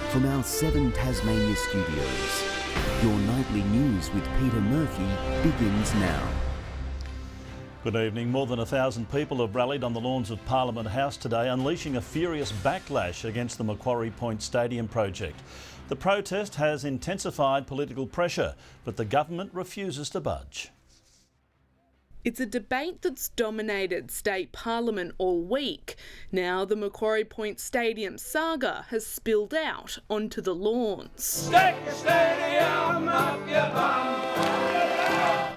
From our 7 Tasmania studios, your nightly news with Peter Murphy begins now. Good evening. More than 1,000 people have rallied on the lawns of Parliament House today, unleashing a furious backlash against the Macquarie Point Stadium project. The protest has intensified political pressure, but the government refuses to budge. It's a debate that's dominated state parliament all week. Now the Macquarie Point Stadium saga has spilled out onto the lawns. Stick the stadium up your bum.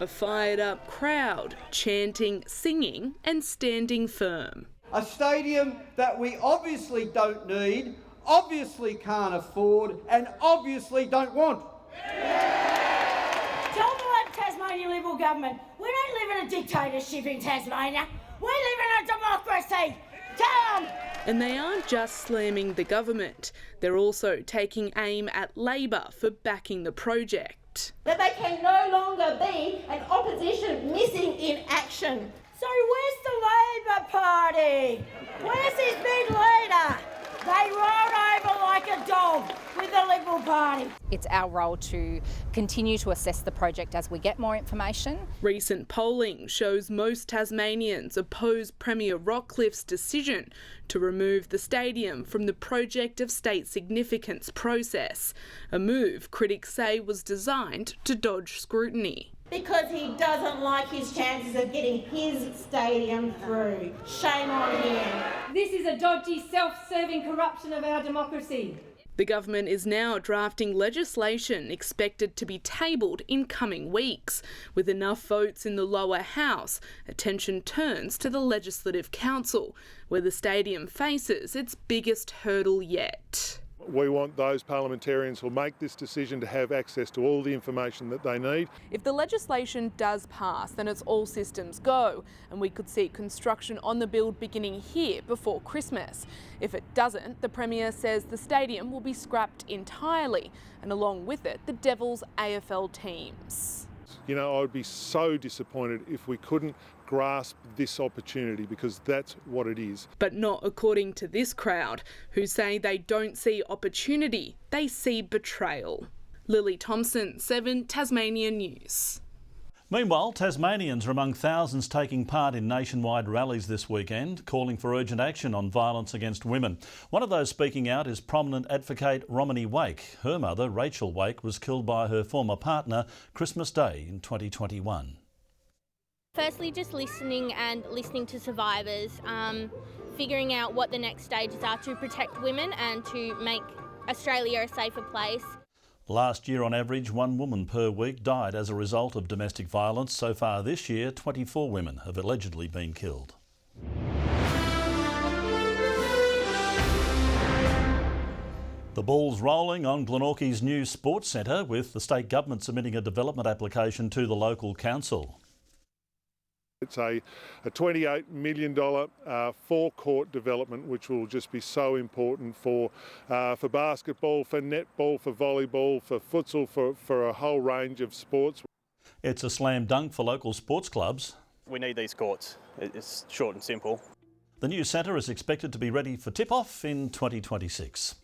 A fired up crowd chanting, singing and standing firm. A stadium that we obviously don't need, obviously can't afford and obviously don't want. Tell the Tasmanian Liberal government, we don't live in a dictatorship in Tasmania. We live in a democracy. Tell them! And they aren't just slamming the government. They're also taking aim at Labor for backing the project. That they can no longer be an opposition missing in action. So where's the Labor Party? Where's his big leader? They rolled over like a dog with the Liberal Party. It's our role to continue to assess the project as we get more information. Recent polling shows most Tasmanians oppose Premier Rockcliffe's decision to remove the stadium from the project of state significance process, a move critics say was designed to dodge scrutiny. Because he doesn't like his chances of getting his stadium through. Shame on him. This is a dodgy, self-serving corruption of our democracy. The government is now drafting legislation expected to be tabled in coming weeks. With enough votes in the lower house, attention turns to the Legislative Council, where the stadium faces its biggest hurdle yet. We want those parliamentarians who make this decision to have access to all the information that they need. If the legislation does pass, then it's all systems go, and we could see construction on the build beginning here before Christmas. If it doesn't, the Premier says the stadium will be scrapped entirely, and along with it, the Devils AFL teams. You know, I would be so disappointed if we couldn't grasp this opportunity, because that's what it is. But not according to this crowd, who say they don't see opportunity, they see betrayal. Lily Thompson, 7 Tasmania News. Meanwhile, Tasmanians are among thousands taking part in nationwide rallies this weekend, calling for urgent action on violence against women. One of those speaking out is prominent advocate Romany Wake. Her mother, Rachel Wake, was killed by her former partner Christmas Day in 2021. Firstly, just listening to survivors, figuring out what the next stages are to protect women and to make Australia a safer place. Last year, on average, 1 woman per week died as a result of domestic violence. So far this year, 24 women have allegedly been killed. The ball's rolling on Glenorchy's new sports centre, with the state government submitting a development application to the local council. It's a $28 million forecourt development, which will just be so important for basketball, for netball, for volleyball, for futsal, for a whole range of sports. It's a slam dunk for local sports clubs. We need these courts. It's short and simple. The new centre is expected to be ready for tip-off in 2026.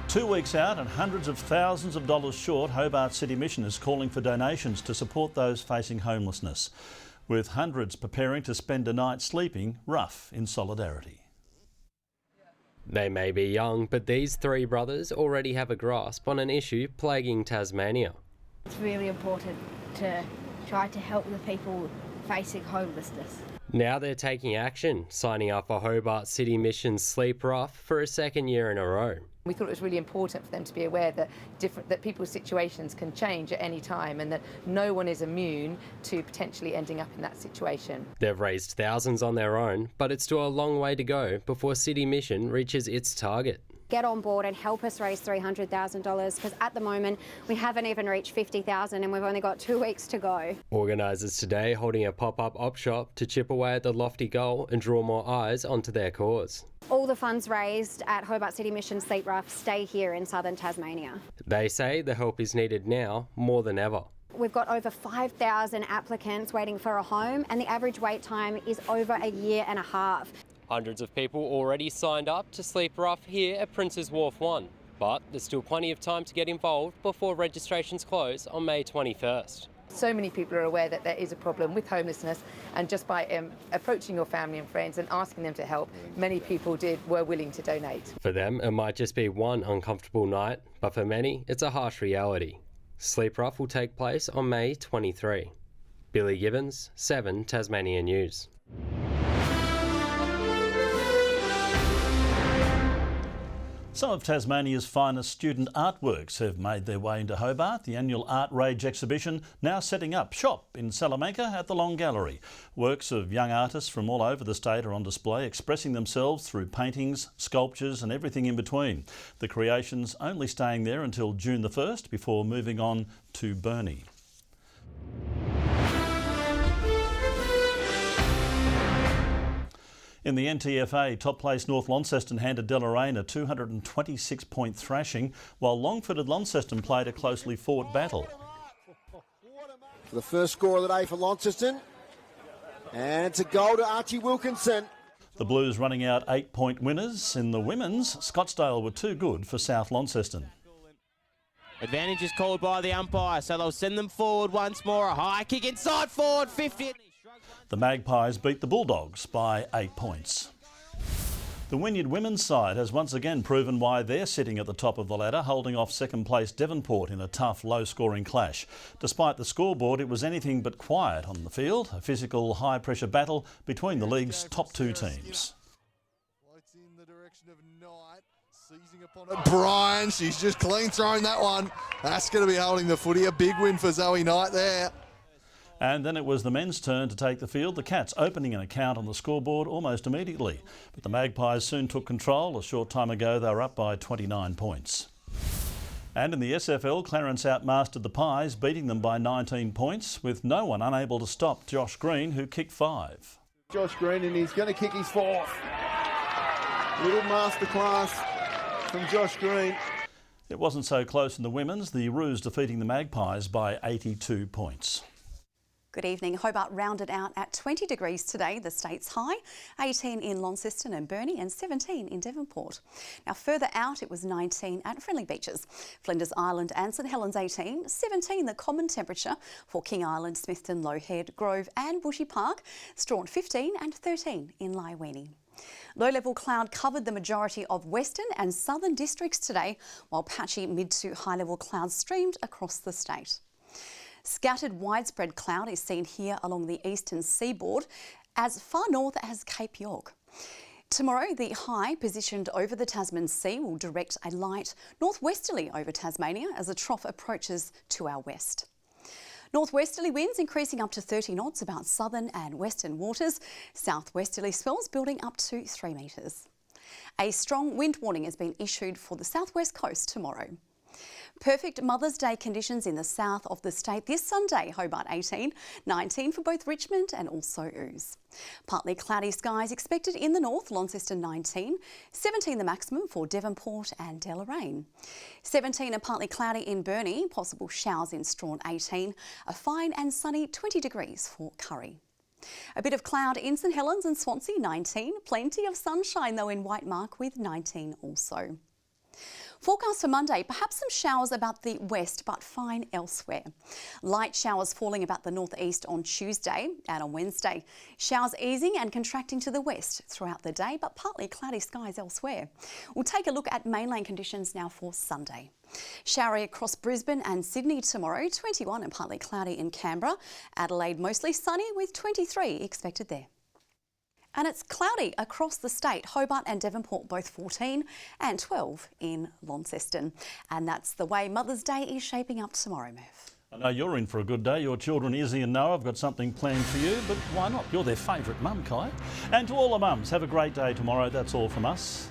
2 weeks out and hundreds of thousands of dollars short, Hobart City Mission is calling for donations to support those facing homelessness, with hundreds preparing to spend a night sleeping rough in solidarity. They may be young, but these 3 brothers already have a grasp on an issue plaguing Tasmania. It's really important to try to help the people facing homelessness. Now they're taking action, signing up for Hobart City Mission's Sleep Rough for a 2nd year in a row. We thought it was really important for them to be aware that people's situations can change at any time and that no one is immune to potentially ending up in that situation. They've raised thousands on their own, but it's still a long way to go before City Mission reaches its target. Get on board and help us raise $300,000, because at the moment we haven't even reached $50,000 and we've only got 2 weeks to go. Organisers today holding a pop-up op shop to chip away at the lofty goal and draw more eyes onto their cause. All the funds raised at Hobart City Mission Sleep Rough stay here in southern Tasmania. They say the help is needed now more than ever. We've got over 5,000 applicants waiting for a home, and the average wait time is over a year and a half. Hundreds of people already signed up to sleep rough here at Prince's Wharf 1. But there's still plenty of time to get involved before registrations close on May 21st. So many people are aware that there is a problem with homelessness, and just by approaching your family and friends and asking them to help, many people were willing to donate. For them, it might just be one uncomfortable night, but for many, it's a harsh reality. Sleep Rough will take place on May 23. Billy Gibbons, 7 Tasmania News. Some of Tasmania's finest student artworks have made their way into Hobart. The annual Art Rage exhibition now setting up shop in Salamanca at the Long Gallery. Works of young artists from all over the state are on display, expressing themselves through paintings, sculptures and everything in between. The creations only staying there until June the 1st before moving on to Burnie. In the NTFA, top place North Launceston handed Deloraine a 226-point thrashing, while Longford and Launceston played a closely fought battle. For the first score of the day for Launceston, and it's a goal to Archie Wilkinson. The Blues running out 8-point winners. In the women's, Scottsdale were too good for South Launceston. Advantage is called by the umpire, so they'll send them forward once more. A high kick inside forward, 50. The Magpies beat the Bulldogs by 8 points. The Wynyard women's side has once again proven why they're sitting at the top of the ladder, holding off second place Devonport in a tough, low-scoring clash. Despite the scoreboard, it was anything but quiet on the field, a physical, high-pressure battle between the league's top two teams. Brian, she's just clean thrown that one. That's going to be holding the footy. A big win for Zoe Knight there. And then it was the men's turn to take the field, the Cats opening an account on the scoreboard almost immediately. But the Magpies soon took control. A short time ago, they were up by 29 points. And in the SFL, Clarence outmastered the Pies, beating them by 19 points, with no one unable to stop Josh Green, who kicked 5. Josh Green, and he's going to kick his 4th. Little masterclass from Josh Green. It wasn't so close in the women's, the Roos defeating the Magpies by 82 points. Good evening. Hobart rounded out at 20 degrees today, the state's high, 18 in Launceston and Burnie and 17 in Devonport. Now further out it was 19 at Friendly Beaches. Flinders Island and St Helens 18, 17 the common temperature for King Island, Smithton, Lowhead, Grove and Bushy Park, Strawn 15 and 13 in Laiwini. Low-level cloud covered the majority of western and southern districts today, while patchy mid to high-level clouds streamed across the state. Scattered widespread cloud is seen here along the eastern seaboard as far north as Cape York. Tomorrow, the high positioned over the Tasman Sea will direct a light northwesterly over Tasmania as the trough approaches to our west. Northwesterly winds increasing up to 30 knots about southern and western waters, southwesterly swells building up to 3 metres. A strong wind warning has been issued for the southwest coast tomorrow. Perfect Mother's Day conditions in the south of the state this Sunday, Hobart 18, 19 for both Richmond and also Ouse. Partly cloudy skies expected in the north, Launceston 19, 17 the maximum for Devonport and Deloraine. 17 and partly cloudy in Burnie, possible showers in Strawn 18, a fine and sunny 20 degrees for Curry. A bit of cloud in St Helens and Swansea 19, plenty of sunshine though in Whitemark with 19 also. Forecast for Monday, perhaps some showers about the west, but fine elsewhere. Light showers falling about the northeast on Tuesday and on Wednesday. Showers easing and contracting to the west throughout the day, but partly cloudy skies elsewhere. We'll take a look at mainland conditions now for Sunday. Showery across Brisbane and Sydney tomorrow, 21 and partly cloudy in Canberra. Adelaide mostly sunny with 23 expected there. And it's cloudy across the state, Hobart and Devonport both 14 and 12 in Launceston. And that's the way Mother's Day is shaping up tomorrow, Merv. I know you're in for a good day. Your children Izzy and Noah have got something planned for you, but why not? You're their favourite mum, Kai. And to all the mums, have a great day tomorrow. That's all from us.